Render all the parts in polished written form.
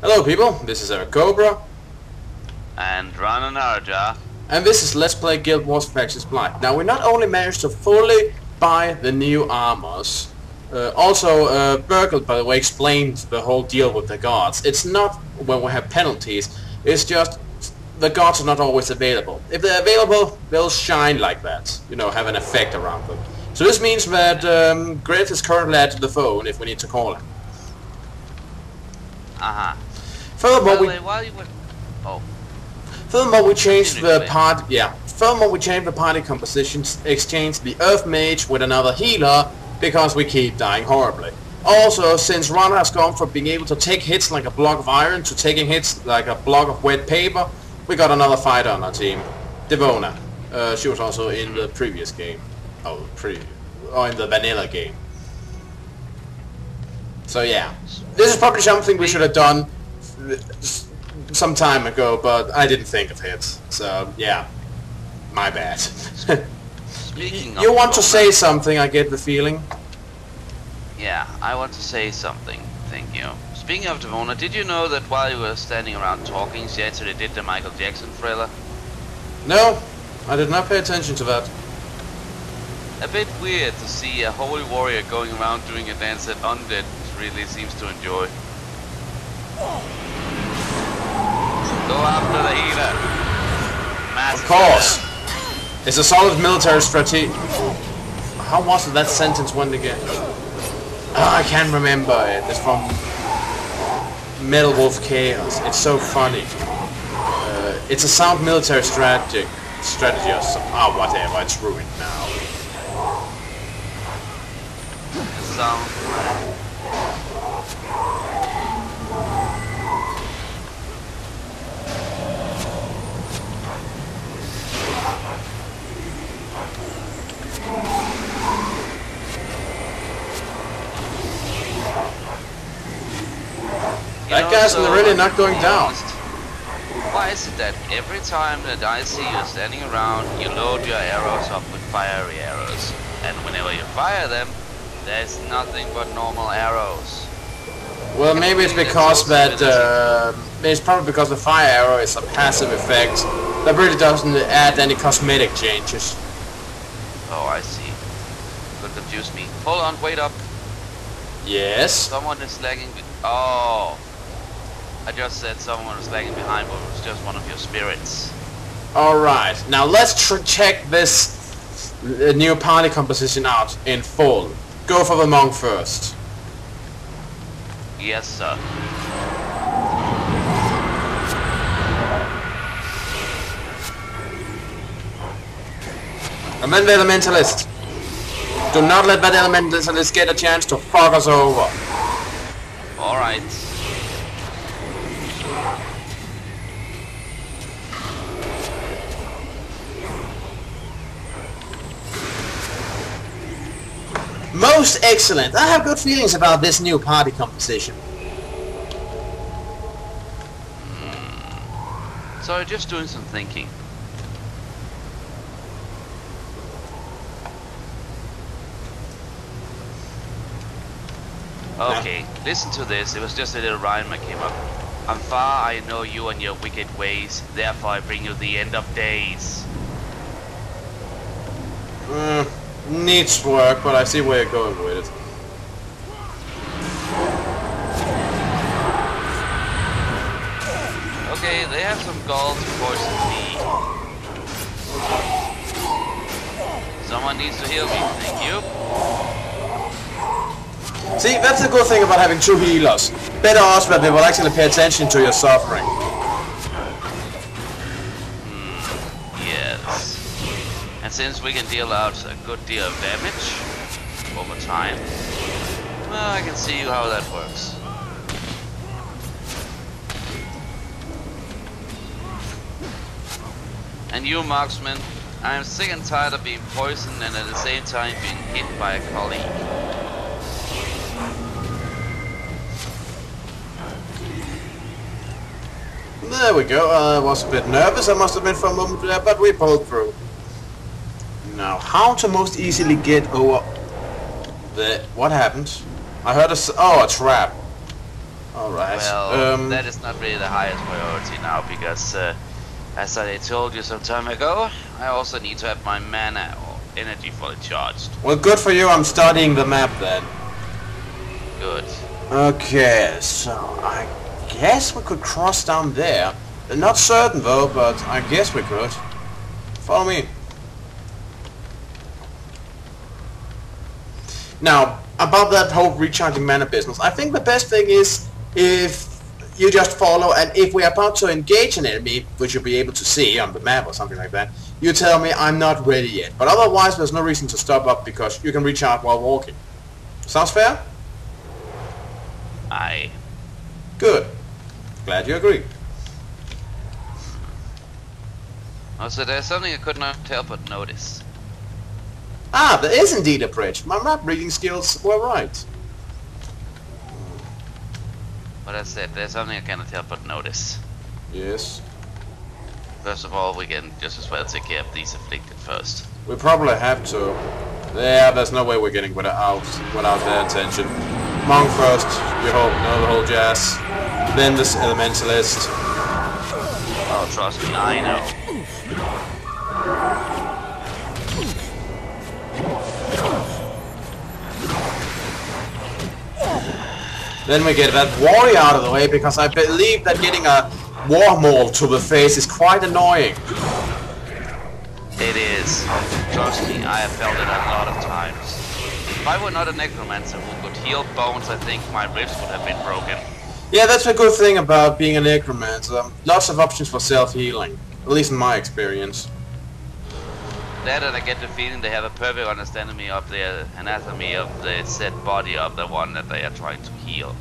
Hello people, this is Eric Cobra. And Ron and Arja. And this is Let's Play Guild Wars Factions Blight. Now we not only managed to fully buy the new armors, Burgle, by the way, explained the whole deal with the gods. It's not when we have penalties, it's just the gods are not always available. If they're available, they'll shine like that, you know, have an effect around them. So this means that Griff is currently at the phone if we need to call him. Furthermore, we changed the party composition, exchanged the Earth Mage with another healer because we keep dying horribly. Also, since Ron has gone from being able to take hits like a block of iron to taking hits like a block of wet paper, we got another fighter on our team, Devona. She was also in the previous game, or in the vanilla game. So yeah, this is probably something we should have done some time ago, but I didn't think of it. So yeah, my bad. Speaking you of want to Devona, say something? I get the feeling. Yeah, I want to say something. Thank you. Speaking of Devona, did you know that while you were standing around talking, she actually did the Michael Jackson Thriller? No, I did not pay attention to that. A bit weird to see a holy warrior going around doing a dance that undead really seems to enjoy. Go after the healer. Massive Of course. It's a solid military strategy. How was it that sentence went again? Oh, I can't remember it. It's from Metal Wolf Chaos. It's so funny. It's a sound military strategy or something. Ah, whatever. It's ruined now. Sound. That guy's really not going down. Why is it that every time that I see you standing around, you load your arrows up with fiery arrows, and whenever you fire them, there's nothing but normal arrows? Well, maybe it's because it's probably because the fire arrow is a passive effect that really doesn't add any cosmetic changes. Oh, I see. Could confuse me. Hold on, wait up. Yes. Someone is lagging. Oh. I just said someone was lagging behind, but it was just one of your spirits. Alright, now let's check this new party composition out in full. Go for the monk first. Yes, sir. And then the elementalist. Do not let that elementalist get a chance to fuck us over. Alright. Most excellent. I have good feelings about this new party composition. So just doing some thinking. Okay, listen to this. It was just a little rhyme that came up. I'm far, I know you and your wicked ways. Therefore I bring you the end of days. Needs work, but I see where you're going with it. Okay, they have some gall to poison me. Someone needs to heal me, thank you. See, that's the good thing about having two healers. Better odds that they will actually pay attention to your suffering. Yes. And since we can deal out a good deal of damage over time, well, I can see how that works. And you, marksman, I'm sick and tired of being poisoned and at the same time being hit by a colleague. There we go. I was a bit nervous, I must have been for a moment there, but we pulled through. Now, how to most easily get over the... What happened? I heard a trap. Alright. Well, that is not really the highest priority now, because as I told you some time ago, I also need to have my mana or energy fully charged. Well, good for you. I'm studying the map then. Good. Okay, so I guess we could cross down there. Not certain though, but I guess we could. Follow me. Now, about that whole recharging mana business, I think the best thing is if you just follow, and if we are about to engage an enemy, which you'll be able to see on the map or something like that, you tell me I'm not ready yet. But otherwise, there's no reason to stop up because you can recharge while walking. Sounds fair? Aye. Good. Glad you agree. Also, there's something I could not help but notice. Ah, there is indeed a bridge. My map reading skills were right. But I said, there's something I cannot help but notice. Yes. First of all, we can just as well take care of these afflicted first. We probably have to. Yeah, there's no way we're getting without their attention. Monk first, you hope, know the whole jazz. Then this elementalist. Oh, trust me, I know. Then we get that warrior out of the way, because I believe that getting a war maul to the face is quite annoying. It is. Trust me, I have felt it a lot of times. If I were not a necromancer who could heal bones, I think my ribs would have been broken. Yeah, that's a good thing about being a necromancer. Lots of options for self-healing, at least in my experience. That, and I get the feeling they have a perfect understanding of the anatomy of the said body of the one that they are trying to heal.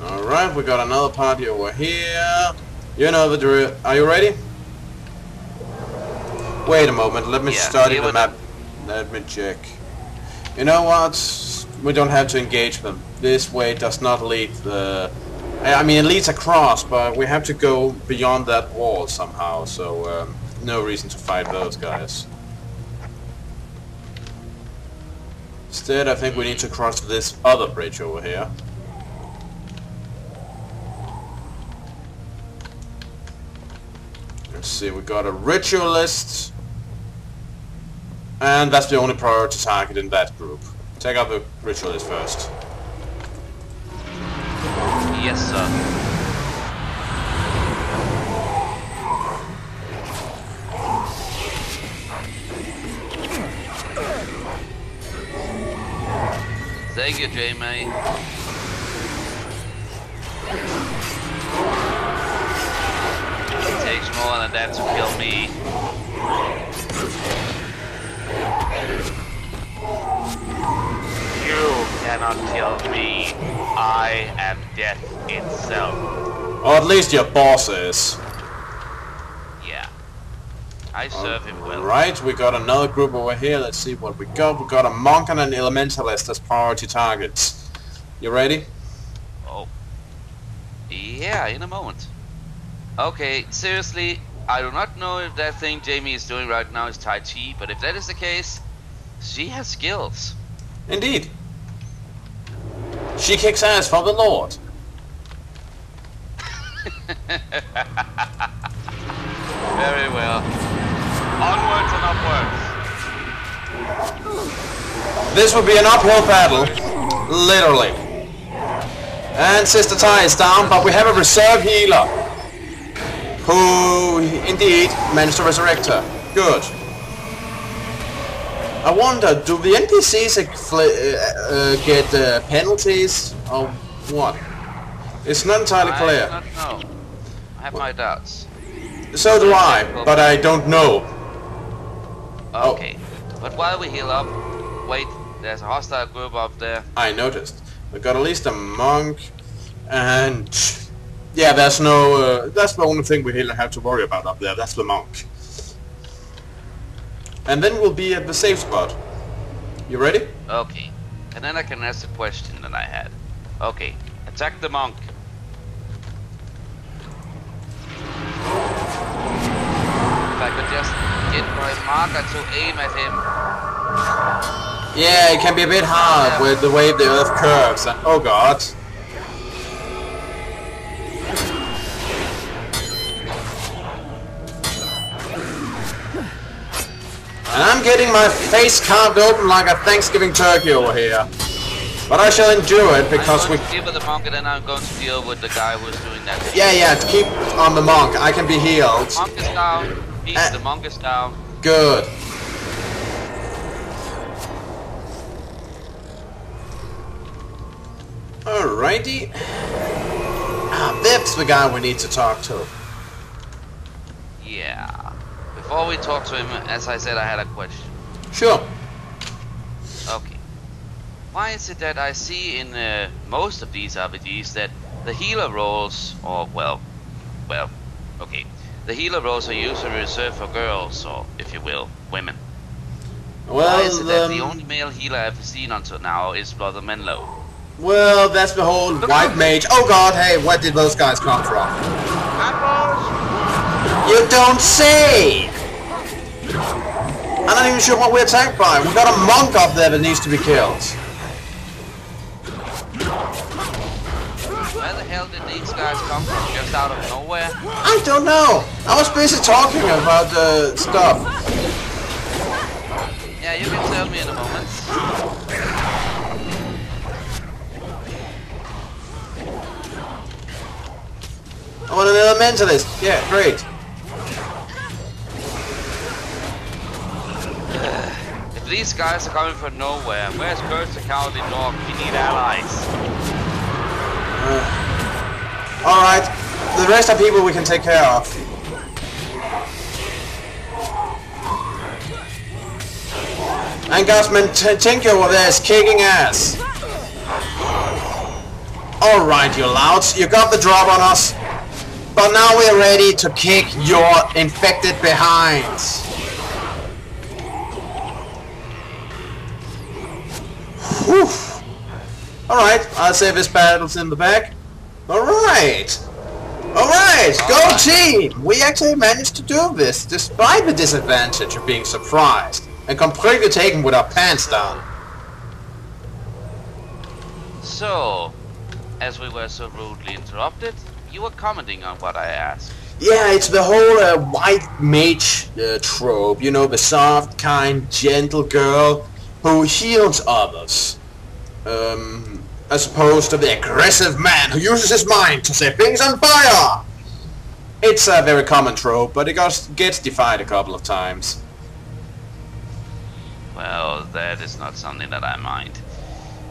Alright, we got another party over here. You know the drill. Are you ready? Wait a moment, let me study the map. Let me check. You know what? We don't have to engage them. This way does not lead the... I mean, it leads across, but we have to go beyond that wall somehow, so no reason to fight those guys. Instead, I think we need to cross this other bridge over here. Let's see, we got a ritualist. And that's the only priority target in that group. Take out the ritualist first. Yes, sir. Thank you, Jamie. It takes more than that to kill me. You cannot kill me. I am death itself. Or at least your boss is. Yeah. I serve him well. Right, we got another group over here. Let's see what we got. We got a monk and an elementalist as priority targets. You ready? Oh. Yeah, in a moment. Okay, seriously, I do not know if that thing Jamie is doing right now is Tai Chi, but if that is the case, she has skills. Indeed. She kicks ass for the Lord. Very well. Onwards and upwards. This will be an uphill battle. Literally. And Sister Ty is down, but we have a reserve healer. Who, indeed, managed to resurrect her. Good. I wonder, do the NPCs get penalties or what? It's not entirely clear. I do not know. I have my doubts. So do I, but I don't know. Okay, but while we heal up, wait, there's a hostile group up there. I noticed. We got at least a monk, and yeah, there's no. That's the only thing we have to worry about up there. That's the monk. And then we'll be at the safe spot. You ready? Okay, and then I can ask the question that I had. Okay, attack the monk. If I could just get my marker to aim at him. Yeah, it can be a bit hard with the way the earth curves. And, oh god. And I'm getting my face carved open like a Thanksgiving turkey over here. But I shall endure it because I'm going to deal with the monk and then I'm going to deal with the guy who's doing that. Yeah, keep on the monk. I can be healed. The monk is down. The monk is down. Good. Alrighty. That's the guy we need to talk to. Yeah. Before we talk to him, as I said, I had a question. Sure. Okay. Why is it that I see in most of these RPGs that the healer roles, or okay, the healer roles are usually reserved for girls, or if you will, women. Well, why is it that the only male healer I've seen until now is Brother Menlo? Well, that's the whole white mage. Oh god, hey, where did those guys come from? Apples! You don't say! I'm not even sure what we're attacked by. We got a monk up there that needs to be killed. Where the hell did these guys come from? Just out of nowhere? I don't know. I was busy talking about stuff. Yeah, you can tell me in a moment. I want an elementalist. Yeah, great. If these guys are coming from nowhere, where's Kurt's account in North? We need allies. Alright, the rest are people we can take care of. And Gusman, Tinky over there is kicking ass. Alright, you louds, you got the drop on us. But now we're ready to kick your infected behinds. Whew. Alright, I'll save this battle's in the back. Alright! Alright, go team! We actually managed to do this, despite the disadvantage of being surprised and completely taken with our pants down. So, as we were so rudely interrupted, you were commenting on what I asked. Yeah, it's the whole white mage trope, you know, the soft, kind, gentle girl who heals others. As opposed to the aggressive man who uses his mind to set things on fire! It's a very common trope, but it gets defied a couple of times. Well, that is not something that I mind.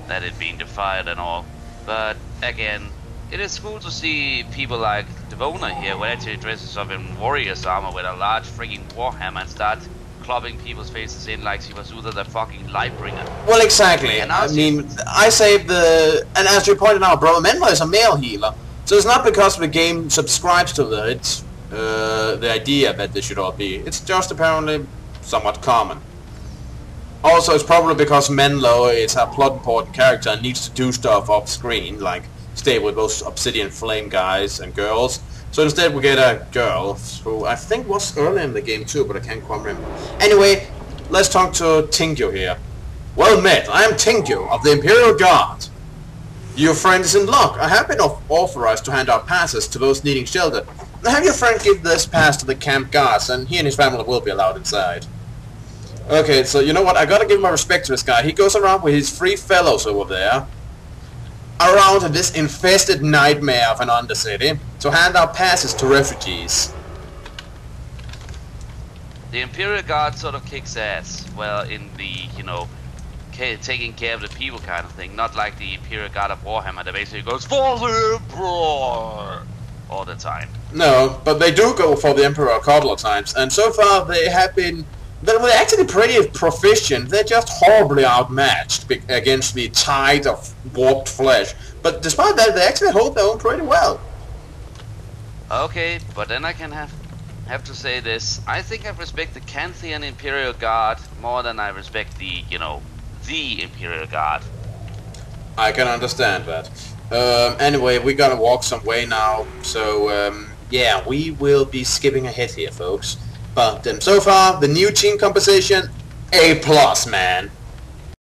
That it being defied and all. But, again, it is cool to see people like Devona here who actually dresses up in warrior's armor with a large freaking warhammer and start clubbing people's faces in like she was either the fucking Lightbringer. Well, exactly. I mean, I saved the... And as you pointed out, Brother Menlo is a male healer. So it's not because the game subscribes to the idea that they should all be. It's just apparently somewhat common. Also, it's probably because Menlo is a plot important character and needs to do stuff off screen, like stay with those Obsidian Flame guys and girls. So instead we get a girl, who I think was early in the game too, but I can't quite remember. Anyway, let's talk to Tingyu here. Well met, I am Tingyu of the Imperial Guard. Your friend is in luck. I have been authorized to hand out passes to those needing shelter. Now have your friend give this pass to the camp guards, and he and his family will be allowed inside. Okay, so you know what, I gotta give my respect to this guy. He goes around with his 3 fellows over there, around this infested nightmare of an undercity, to hand out passes to refugees. The Imperial Guard sort of kicks ass, well, in the, you know, taking care of the people kind of thing, not like the Imperial Guard of Warhammer that basically goes for the Emperor all the time. No, but they do go for the Emperor a couple of times, and so far they have been... They're actually pretty proficient. They're just horribly outmatched against the tide of warped flesh. But despite that, they actually hold their own pretty well. Okay, but then I can have to say this. I think I respect the Canthian Imperial Guard more than I respect the, you know, the Imperial Guard. I can understand that. Anyway, we gotta walk some way now. So, yeah, we will be skipping ahead here, folks. But so far, the new team composition, A+, man.